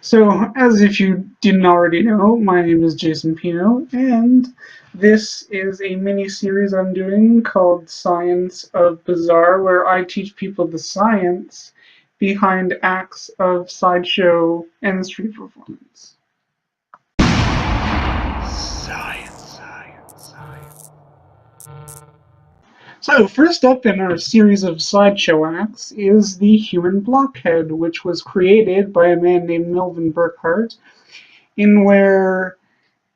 So, as if you didn't already know, my name is Jason Pineau, and this is a mini series I'm doing called Science of Bizarre, where I teach people the science behind acts of sideshow and street performance. So, first up in our series of sideshow acts is the human blockhead, which was created by a man named Melvin Burkhart, in where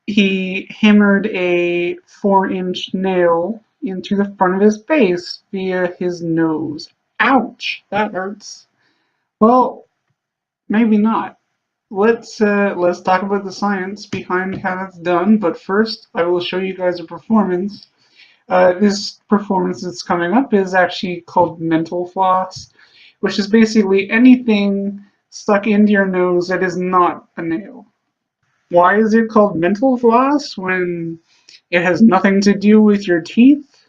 he hammered a 4-inch nail into the front of his face via his nose. Ouch! That hurts. Well, maybe not. Let's talk about the science behind how that's done. But first, I will show you guys a performance. This performance that's coming up is actually called mental floss, which is basically anything stuck into your nose that is not a nail. Why is it called mental floss when it has nothing to do with your teeth?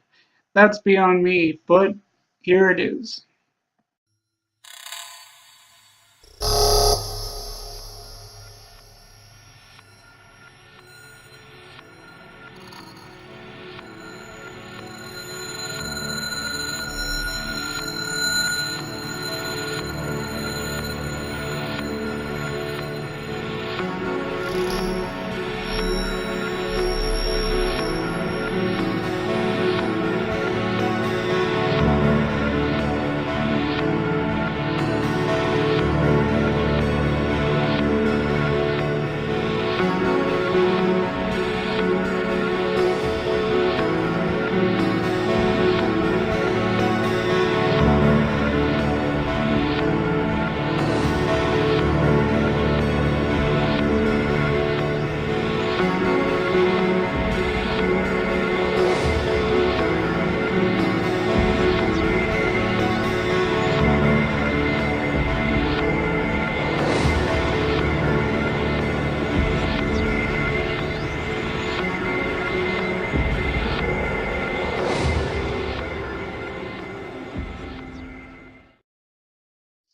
That's beyond me, but here it is.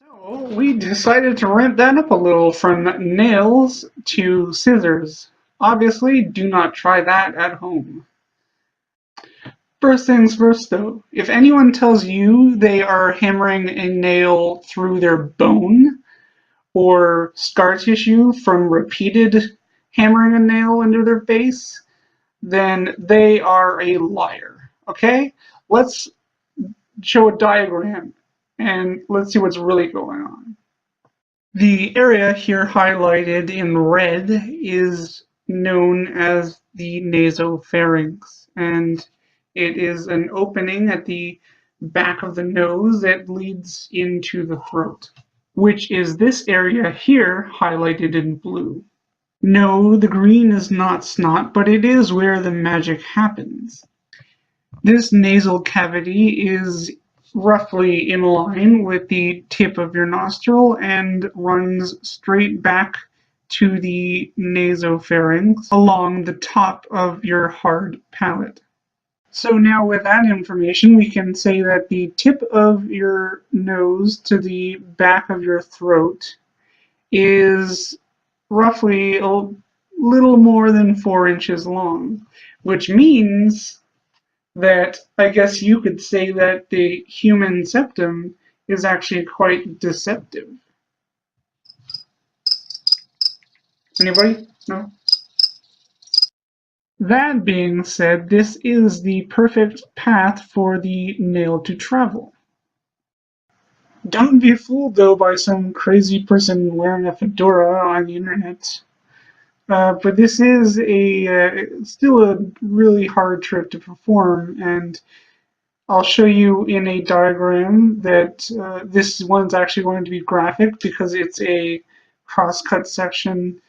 So we decided to ramp that up a little from nails to scissors. Obviously, do not try that at home. First things first, though, if anyone tells you they are hammering a nail through their bone or scar tissue from repeated hammering a nail into their face, then they are a liar. Okay? Let's show a diagram and let's see what's really going on. The area here highlighted in red is known as the nasopharynx, and it is an opening at the back of the nose that leads into the throat, which is this area here highlighted in blue. No, the green is not snot, but it is where the magic happens. This nasal cavity is roughly in line with the tip of your nostril and runs straight back to the nasopharynx along the top of your hard palate. So now with that information, we can say that the tip of your nose to the back of your throat is roughly a little more than 4 inches long, which means that I guess you could say that the human septum is actually quite deceptive. Anybody? No? That being said, this is the perfect path for the nail to travel. Don't be fooled though by some crazy person wearing a fedora on the internet. But this is still a really hard trick to perform, and I'll show you in a diagram that this one's actually going to be graphic because it's a cross-cut section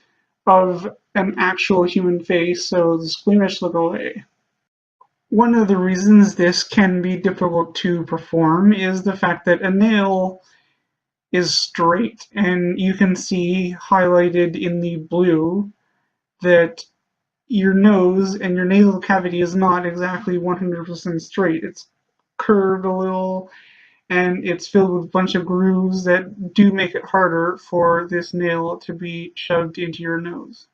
of an actual human face, so the squeamish look away. One of the reasons this can be difficult to perform is the fact that a nail is straight, and you can see highlighted in the blue that your nose and your nasal cavity is not exactly 100% straight. It's curved a little, and it's filled with a bunch of grooves that do make it harder for this nail to be shoved into your nose.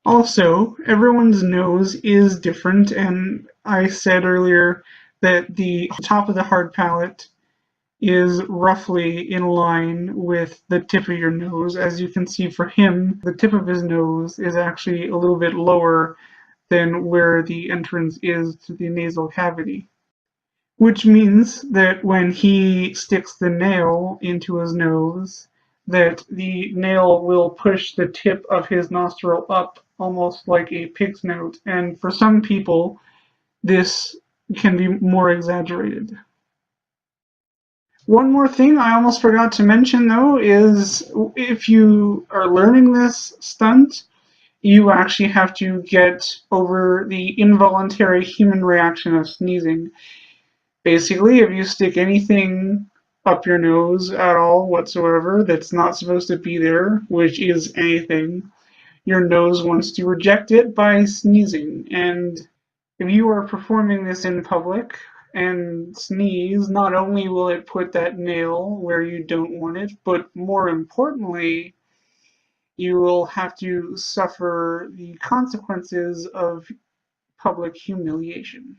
Also, everyone's nose is different, and I said earlier that the top of the hard palate is roughly in line with the tip of your nose. As you can see for him, the tip of his nose is actually a little bit lower than where the entrance is to the nasal cavity. Which means that when he sticks the nail into his nose, that the nail will push the tip of his nostril up almost like a pig's note. And for some people, this can be more exaggerated. One more thing I almost forgot to mention though is if you are learning this stunt, you actually have to get over the involuntary human reaction of sneezing. Basically, if you stick anything up your nose at all whatsoever that's not supposed to be there, which is anything, your nose wants to reject it by sneezing. And if you are performing this in public and sneeze, not only will it put that nail where you don't want it, but more importantly, you will have to suffer the consequences of public humiliation.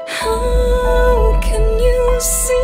How can you see